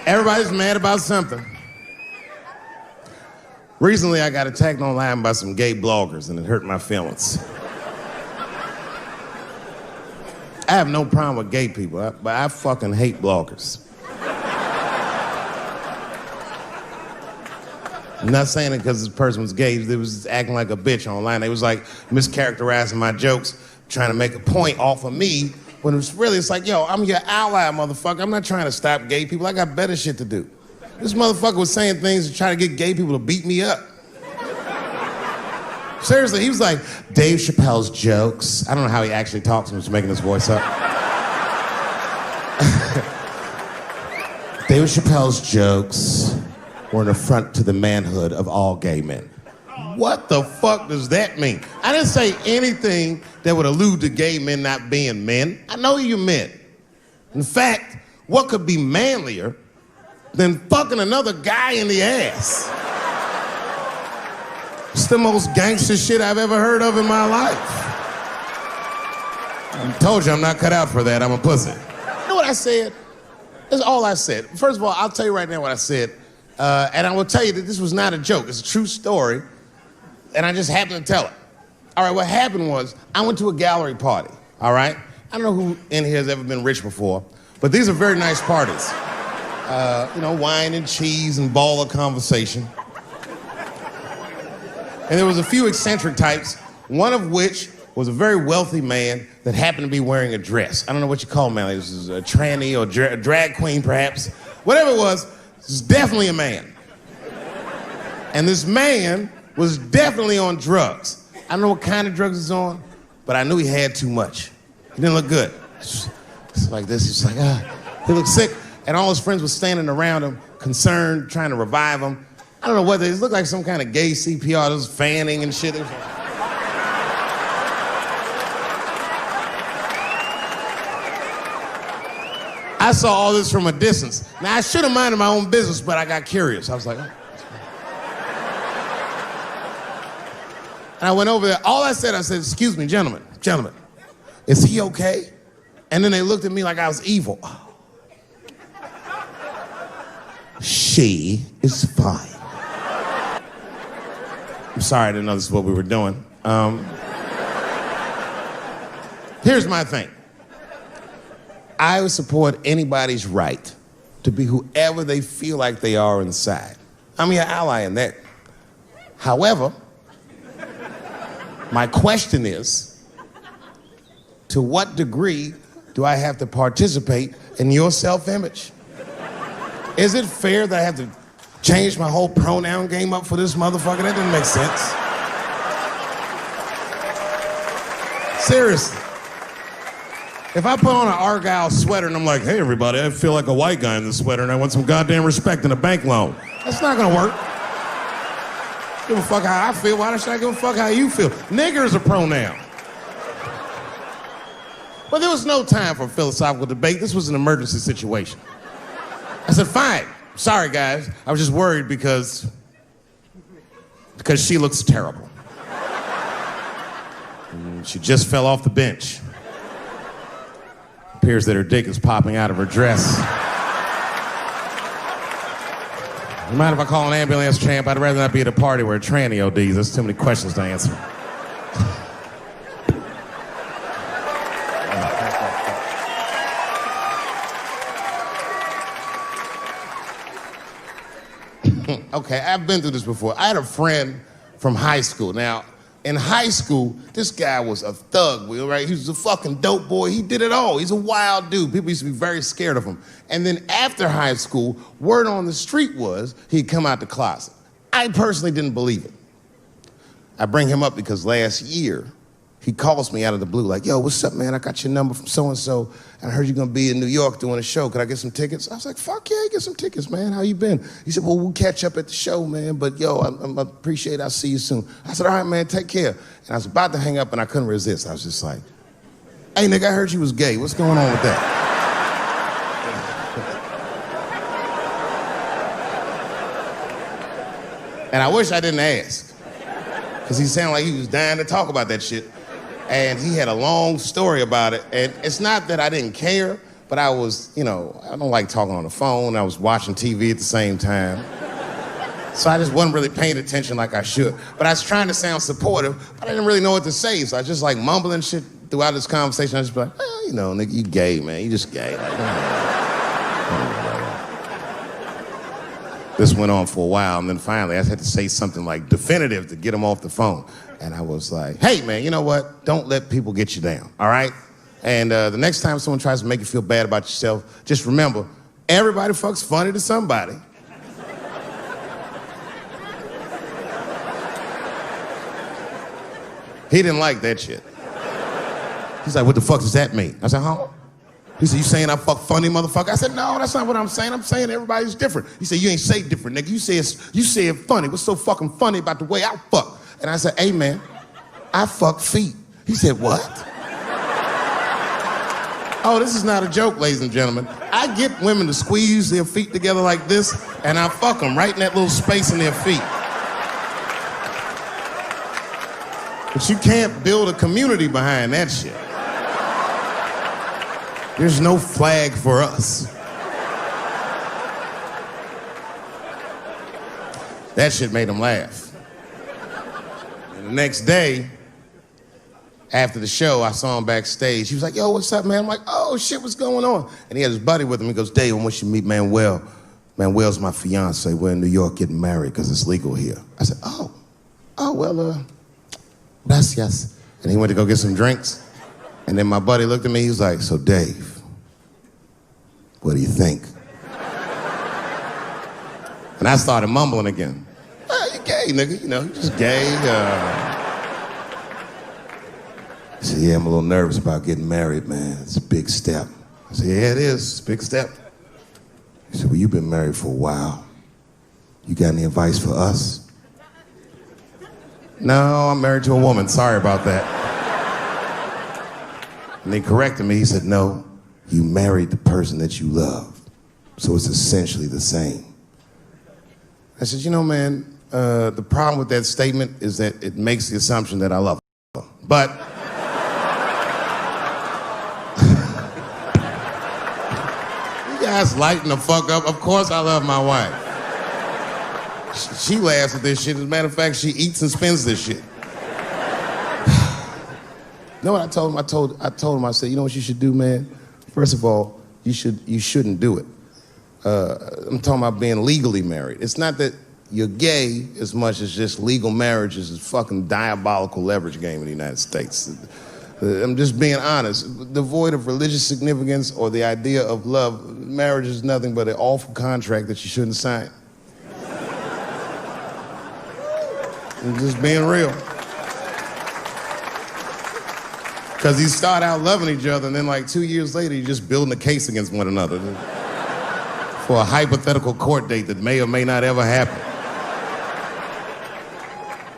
Everybody's mad about something. Recently, I got attacked online by some gay bloggers, and it hurt my feelings. I have no problem with gay people, but I fucking hate bloggers. I'm not saying it because this person was gay. They was acting like a bitch online. They was like mischaracterizing my jokes, trying to make a point off of me, when it was really, it's like, yo, I'm your ally, motherfucker. I'm not trying to stop gay people. I got better shit to do. This motherfucker was saying things to try to get gay people to beat me up. Seriously, he was like, Dave Chappelle's jokes. I don't know how he actually talks, I'm just making his voice up. Dave Chappelle's jokes were an affront to the manhood of all gay men. What the fuck does that mean? I didn't say anything that would allude to gay men not being men. I know you men. In fact, what could be manlier than fucking another guy in the ass? It's the most gangster shit I've ever heard of in my life. I told you I'm not cut out for that. I'm a pussy. You know what I said? That's all I said. First of all, I'll tell you right now what I said. And I will tell you that this was not a joke. It's a true story. And I just happened to tell it. All right, what happened was I went to a gallery party, all right? I don't know who in here has ever been rich before, but these are very nice parties. You know, wine and cheese and baller conversation. And there was a few eccentric types, one of which was a very wealthy man that happened to be wearing a dress. I don't know what you call him, man. This is a tranny or a drag queen, perhaps. Whatever it was definitely a man. And this man was definitely on drugs. I don't know what kind of drugs he's on, but I knew he had too much. He didn't look good. It's like this, he's like, he looked sick. And all his friends were standing around him, concerned, trying to revive him. I don't know whether it looked like some kind of gay CPR, there was fanning and shit. I saw all this from a distance. Now, I should have minded my own business, but I got curious. I was like, oh. And I went over there. All I said, excuse me, gentlemen, is he okay? And then they looked at me like I was evil. She is fine. I'm sorry, I didn't know this is what we were doing. Here's my thing. I would support anybody's right to be whoever they feel like they are inside. I'm your ally in that. However, my question is, to what degree do I have to participate in your self-image? Is it fair that I have to change my whole pronoun game up for this motherfucker? That doesn't make sense. Seriously. If I put on an Argyle sweater and I'm like, hey everybody, I feel like a white guy in this sweater and I want some goddamn respect and a bank loan. That's not gonna work. Give a fuck how I feel. Why should I give a fuck how you feel? Nigger is a pronoun. But there was no time for philosophical debate. This was an emergency situation. I said, fine. Sorry, guys. I was just worried because she looks terrible. And she just fell off the bench. Appears that her dick is popping out of her dress. You mind if I call an ambulance, champ? I'd rather not be at a party where a tranny ODs. There's too many questions to answer. Okay, I've been through this before. I had a friend from high school. Now, in high school, this guy was a thug, right? He was a fucking dope boy. He did it all. He's a wild dude. People used to be very scared of him. And then after high school, word on the street was he'd come out the closet. I personally didn't believe it. I bring him up because last year, he calls me out of the blue like, yo, what's up, man? I got your number from so-and-so, and I heard you're gonna be in New York doing a show. Could I get some tickets? I was like, fuck yeah, get some tickets, man. How you been? He said, well, we'll catch up at the show, man, but yo, I appreciate it. I'll see you soon. I said, all right, man, take care. And I was about to hang up, and I couldn't resist. I was just like, hey, nigga, I heard you was gay. What's going on with that? And I wish I didn't ask, because he sounded like he was dying to talk about that shit. And he had a long story about it. And it's not that I didn't care, but I was, I don't like talking on the phone. I was watching TV at the same time. So I just wasn't really paying attention like I should. But I was trying to sound supportive, but I didn't really know what to say. So I was just like mumbling shit throughout this conversation. I was just be like, nigga, you gay, man. You just gay. This went on for a while, and then finally I had to say something like definitive to get him off the phone. And I was like, hey, man, you know what? Don't let people get you down, all right? And the next time someone tries to make you feel bad about yourself, just remember, everybody fucks funny to somebody. He didn't like that shit. He's like, what the fuck does that mean? I said, huh? He said, you saying I fuck funny, motherfucker? I said, no, that's not what I'm saying. I'm saying everybody's different. He said, you ain't say different, nigga. You say it funny. What's so fucking funny about the way I fuck? And I said, hey, man, I fuck feet. He said, what? Oh, this is not a joke, ladies and gentlemen. I get women to squeeze their feet together like this, and I fuck them right in that little space in their feet. But you can't build a community behind that shit. There's no flag for us. That shit made him laugh. And the next day, after the show, I saw him backstage. He was like, yo, what's up, man? I'm like, oh, shit, what's going on? And he had his buddy with him. He goes, Dave, I want you to meet Manuel. Manuel's my fiance. We're in New York getting married because it's legal here. I said, well, gracias. And he went to go get some drinks. And then my buddy looked at me, he was like, so Dave, what do you think? And I started mumbling again. You gay, nigga, you just gay. He said, yeah, I'm a little nervous about getting married, man. It's a big step. I said, yeah, it is, it's a big step. He said, well, you've been married for a while. You got any advice for us? No, I'm married to a woman, sorry about that. And he corrected me, he said, no, you married the person that you love. So it's essentially the same. I said, man, the problem with that statement is that it makes the assumption that I love her. But you guys lighten the fuck up. Of course I love my wife. She laughs at this shit. As a matter of fact, she eats and spends this shit. You know what I told him? I told him, I said, you know what you should do, man? First of all, you shouldn't do it. I'm talking about being legally married. It's not that you're gay as much as just legal marriage is a fucking diabolical leverage game in the United States. I'm just being honest. Devoid of religious significance or the idea of love, marriage is nothing but an awful contract that you shouldn't sign. I'm just being real. Because you start out loving each other, and then like 2 years later, you're just building a case against one another for a hypothetical court date that may or may not ever happen.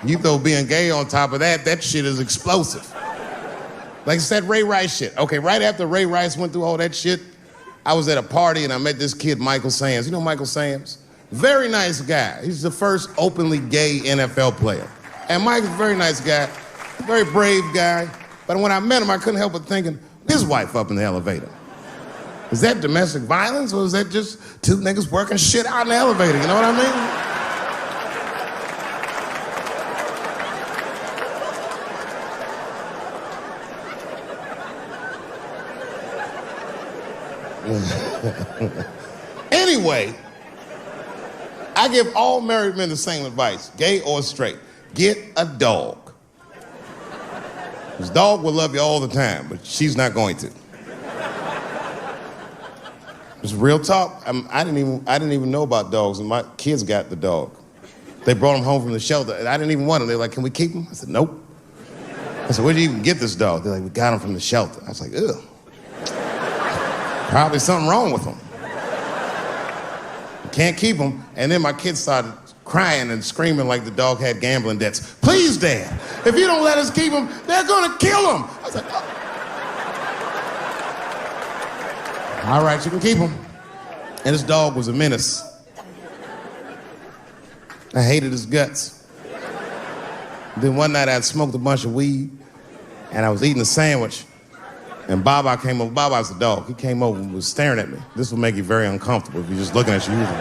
You throw being gay on top of that, that shit is explosive. Like I said, Ray Rice shit. Okay, right after Ray Rice went through all that shit, I was at a party and I met this kid, Michael Sams. You know Michael Sams? Very nice guy. He's the first openly gay NFL player. And Mike's a very nice guy, very brave guy. But when I met him, I couldn't help but thinking, his wife up in the elevator. Is that domestic violence, or is that just two niggas working shit out in the elevator? You know what I mean? Anyway, I give all married men the same advice, gay or straight. Get a dog. This dog will love you all the time, but she's not going to. It's real talk. I didn't even know about dogs, and my kids got the dog. They brought him home from the shelter, and I didn't even want him. They're like, can we keep him? I said, nope. I said, where'd you even get this dog? They're like, we got him from the shelter. I was like, ugh. Probably something wrong with him. Can't keep him. And then my kids started crying and screaming like the dog had gambling debts. Please, Dad, if you don't let us keep him, they're gonna kill him. I was like, oh. All right, you can keep him. And this dog was a menace. I hated his guts. Then one night I'd smoked a bunch of weed and I was eating a sandwich And Baba came over. Baba's a dog. He came over and was staring at me. This will make you very uncomfortable if you're just looking at you usually.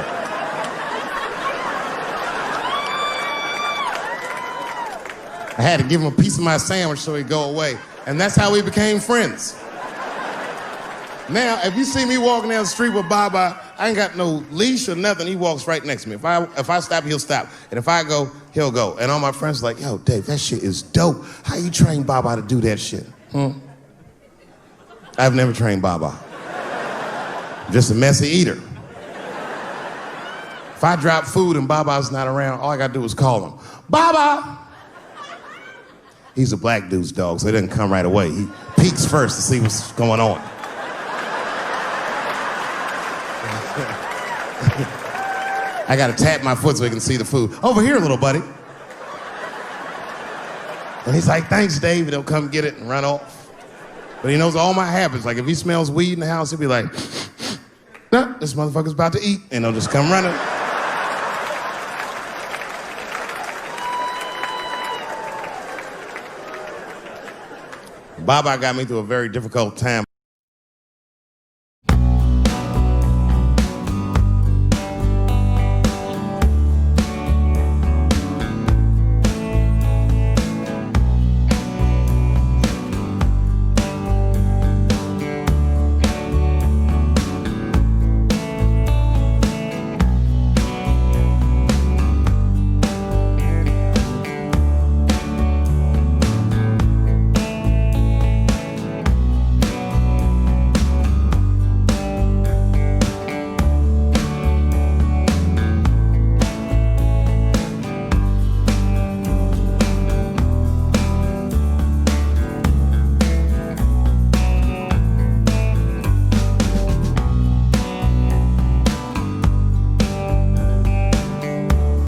I had to give him a piece of my sandwich so he'd go away. And that's how we became friends. Now, if you see me walking down the street with Baba, I ain't got no leash or nothing. He walks right next to me. If I stop, he'll stop. And if I go, he'll go. And all my friends are like, yo, Dave, that shit is dope. How you train Baba to do that shit? I've never trained Baba. Just a messy eater. If I drop food and Baba's not around, all I gotta do is call him. Baba! He's a black dude's dog, so he doesn't come right away. He peeks first to see what's going on. I gotta tap my foot so he can see the food. Over here, little buddy. And he's like, thanks, Dave. And he'll come get it and run off. But he knows all my habits. Like, if he smells weed in the house, he'll be like, nah, this motherfucker's about to eat. And he'll just come running. Baba got me through a very difficult time.